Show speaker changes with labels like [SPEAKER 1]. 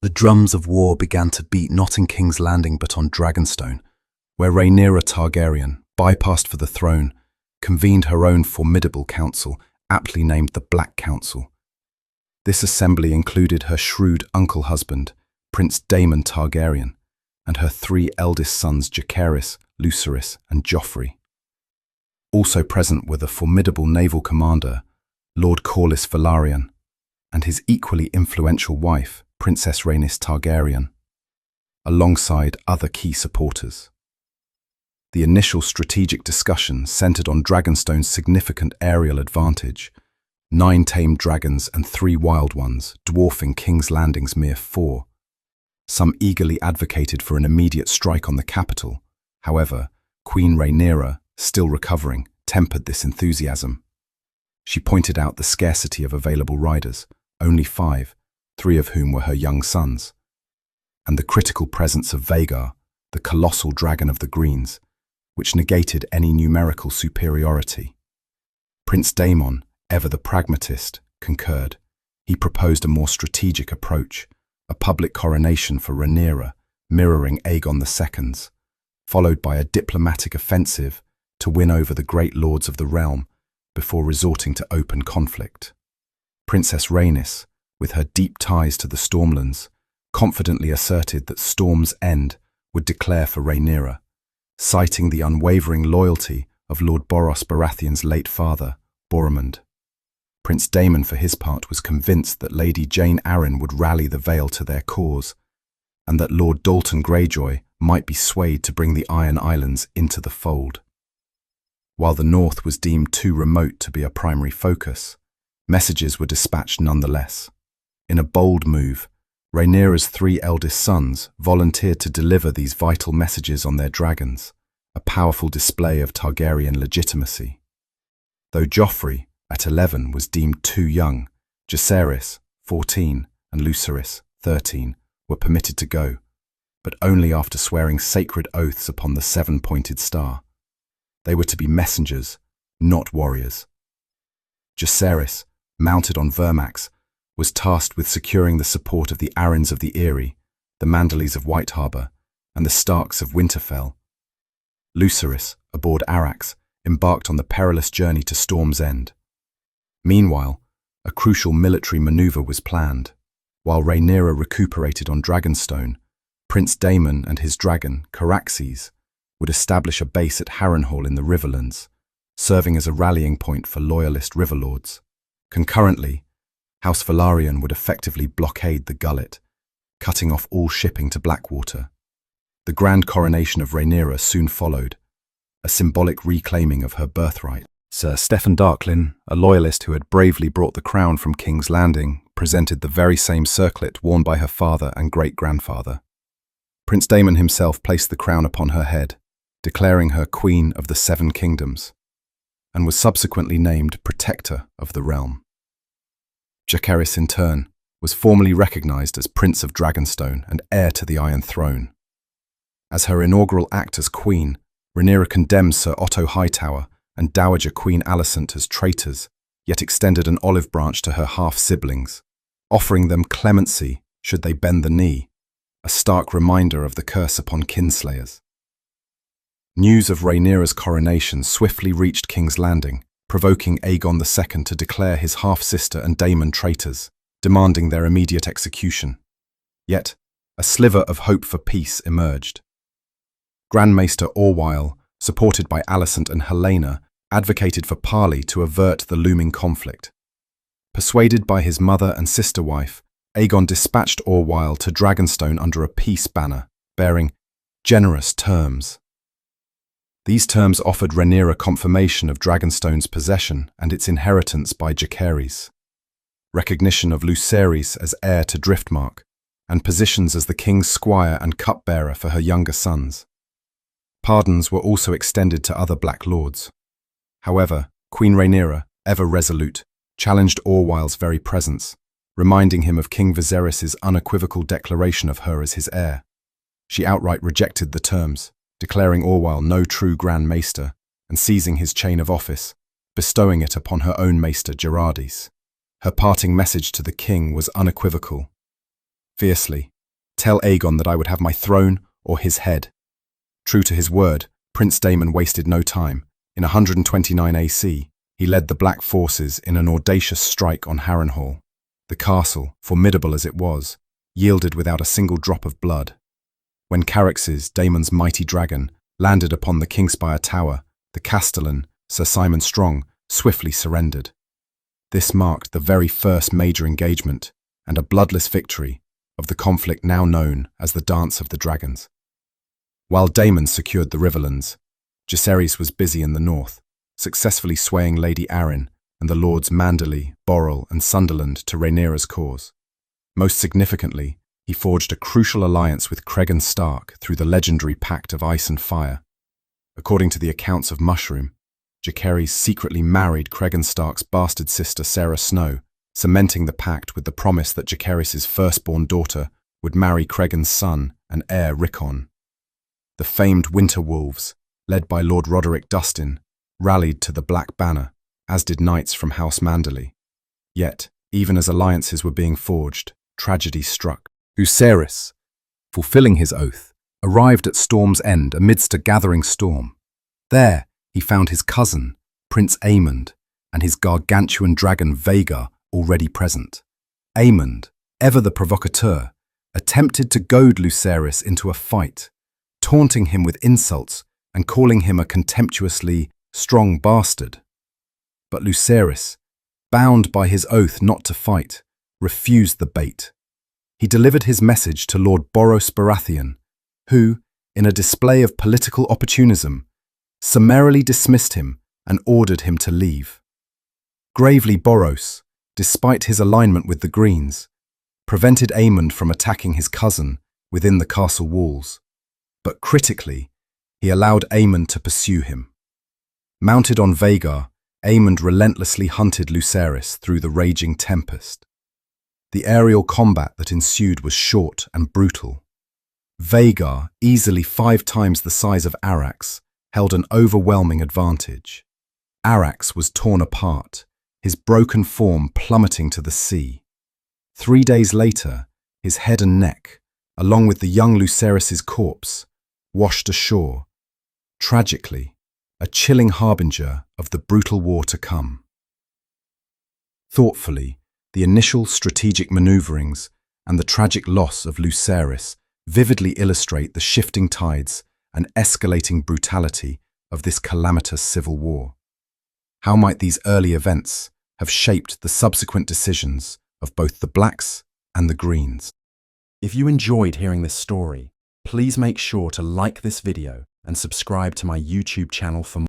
[SPEAKER 1] The drums of war began to beat not in King's Landing but on Dragonstone, where Rhaenyra Targaryen, bypassed for the throne, convened her own formidable council, aptly named the Black Council. This assembly included her shrewd uncle-husband, Prince Daemon Targaryen, and her three eldest sons Jacaerys, Lucerys, and Joffrey. Also present were the formidable naval commander, Lord Corlys Velaryon, and his equally influential wife, Princess Rhaenys Targaryen, alongside other key supporters. The initial strategic discussion centered on Dragonstone's significant aerial advantage, 9 tamed dragons and 3 wild ones, dwarfing King's Landing's mere 4. Some eagerly advocated for an immediate strike on the capital. However, Queen Rhaenyra, still recovering, tempered this enthusiasm. She pointed out the scarcity of available riders, only 5, 3 of whom were her young sons, and the critical presence of Vhagar, the colossal dragon of the Greens, which negated any numerical superiority. Prince Daemon, ever the pragmatist, concurred. He proposed a more strategic approach, a public coronation for Rhaenyra, mirroring Aegon II's, followed by a diplomatic offensive to win over the great lords of the realm before resorting to open conflict. Princess Rhaenys, with her deep ties to the Stormlands, confidently asserted that Storm's End would declare for Rhaenyra, citing the unwavering loyalty of Lord Boros Baratheon's late father, Boromund. Prince Daemon, for his part, was convinced that Lady Jane Arryn would rally the Vale to their cause, and that Lord Dalton Greyjoy might be swayed to bring the Iron Islands into the fold. While the North was deemed too remote to be a primary focus, messages were dispatched nonetheless. In a bold move, Rhaenyra's 3 eldest sons volunteered to deliver these vital messages on their dragons, a powerful display of Targaryen legitimacy. Though Joffrey, at 11, was deemed too young, Jacaerys, 14, and Lucerys, 13, were permitted to go, but only after swearing sacred oaths upon the 7-pointed star. They were to be messengers, not warriors. Jacaerys, mounted on Vermax, was tasked with securing the support of the Arryns of the Eyrie, the Manderleys of White Harbour, and the Starks of Winterfell. Lucerys, aboard Arrax, embarked on the perilous journey to Storm's End. Meanwhile, a crucial military maneuver was planned. While Rhaenyra recuperated on Dragonstone, Prince Daemon and his dragon, Caraxes, would establish a base at Harrenhal in the Riverlands, serving as a rallying point for loyalist riverlords. Concurrently, House Velaryon would effectively blockade the Gullet, cutting off all shipping to Blackwater. The grand coronation of Rhaenyra soon followed, a symbolic reclaiming of her birthright. Sir Stephen Darklyn, a loyalist who had bravely brought the crown from King's Landing, presented the very same circlet worn by her father and great-grandfather. Prince Daemon himself placed the crown upon her head, declaring her Queen of the 7 Kingdoms, and was subsequently named Protector of the Realm. Jacaerys, in turn, was formally recognized as Prince of Dragonstone and heir to the Iron Throne. As her inaugural act as Queen, Rhaenyra condemned Sir Otto Hightower and Dowager Queen Alicent as traitors, yet extended an olive branch to her half-siblings, offering them clemency should they bend the knee, a stark reminder of the curse upon kinslayers. News of Rhaenyra's coronation swiftly reached King's Landing, provoking Aegon II to declare his half-sister and Daemon traitors, demanding their immediate execution. Yet, a sliver of hope for peace emerged. Grand Maester Orwyle, supported by Alicent and Helaena, advocated for parley to avert the looming conflict. Persuaded by his mother and sister-wife, Aegon dispatched Orwyle to Dragonstone under a peace banner, bearing generous terms. These terms offered Rhaenyra confirmation of Dragonstone's possession and its inheritance by Jacaerys, recognition of Lucerys as heir to Driftmark, and positions as the king's squire and cupbearer for her younger sons. Pardons were also extended to other Black Lords. However, Queen Rhaenyra, ever resolute, challenged Orwyle's very presence, reminding him of King Viserys' unequivocal declaration of her as his heir. She outright rejected the terms, declaring Orwyle no true Grand Maester and seizing his chain of office, bestowing it upon her own Maester Gerardis. Her parting message to the king was unequivocal. Fiercely, Tell Aegon that I would have my throne or his head." True to his word, Prince Daemon wasted no time. In 129 AC, he led the Black forces in an audacious strike on Harrenhal. The castle, formidable as it was, yielded without a single drop of blood. When Jacaerys, Daemon's mighty dragon, landed upon the Kingspire Tower, the castellan, Sir Simon Strong, swiftly surrendered. This marked the very first major engagement and a bloodless victory of the conflict now known as the Dance of the Dragons. While Daemon secured the Riverlands, Jacaerys was busy in the north, successfully swaying Lady Arryn and the lords Manderley, Borrell and Sunderland to Rhaenyra's cause. Most significantly, he forged a crucial alliance with Cregan Stark through the legendary Pact of Ice and Fire. According to the accounts of Mushroom, Jacaerys secretly married Cregan Stark's bastard sister Sarah Snow, cementing the pact with the promise that Jacaerys' firstborn daughter would marry Cregan's son and heir Rickon. The famed Winter Wolves, led by Lord Roderick Dustin, rallied to the Black Banner, as did knights from House Manderley. Yet, even as alliances were being forged, tragedy struck. Lucerys, fulfilling his oath, arrived at Storm's End amidst a gathering storm. There, he found his cousin, Prince Aemond, and his gargantuan dragon Vhagar already present. Aemond, ever the provocateur, attempted to goad Lucerys into a fight, taunting him with insults and calling him a contemptuously strong bastard. But Lucerys, bound by his oath not to fight, refused the bait. He delivered his message to Lord Boros Baratheon, who, in a display of political opportunism, summarily dismissed him and ordered him to leave. Gravely, Boros, despite his alignment with the Greens, prevented Aemond from attacking his cousin within the castle walls. But critically, he allowed Aemond to pursue him. Mounted on Vhagar, Aemond relentlessly hunted Lucerys through the raging tempest. The aerial combat that ensued was short and brutal. Vhagar, easily 5 times the size of Arrax, held an overwhelming advantage. Arrax was torn apart, his broken form plummeting to the sea. 3 days later, his head and neck, along with the young Lucerys' corpse, washed ashore, tragically, a chilling harbinger of the brutal war to come. Thoughtfully, the initial strategic maneuverings and the tragic loss of Lucerys vividly illustrate the shifting tides and escalating brutality of this calamitous civil war. How might these early events have shaped the subsequent decisions of both the Blacks and the Greens?
[SPEAKER 2] If you enjoyed hearing this story, please make sure to like this video and subscribe to my YouTube channel for more.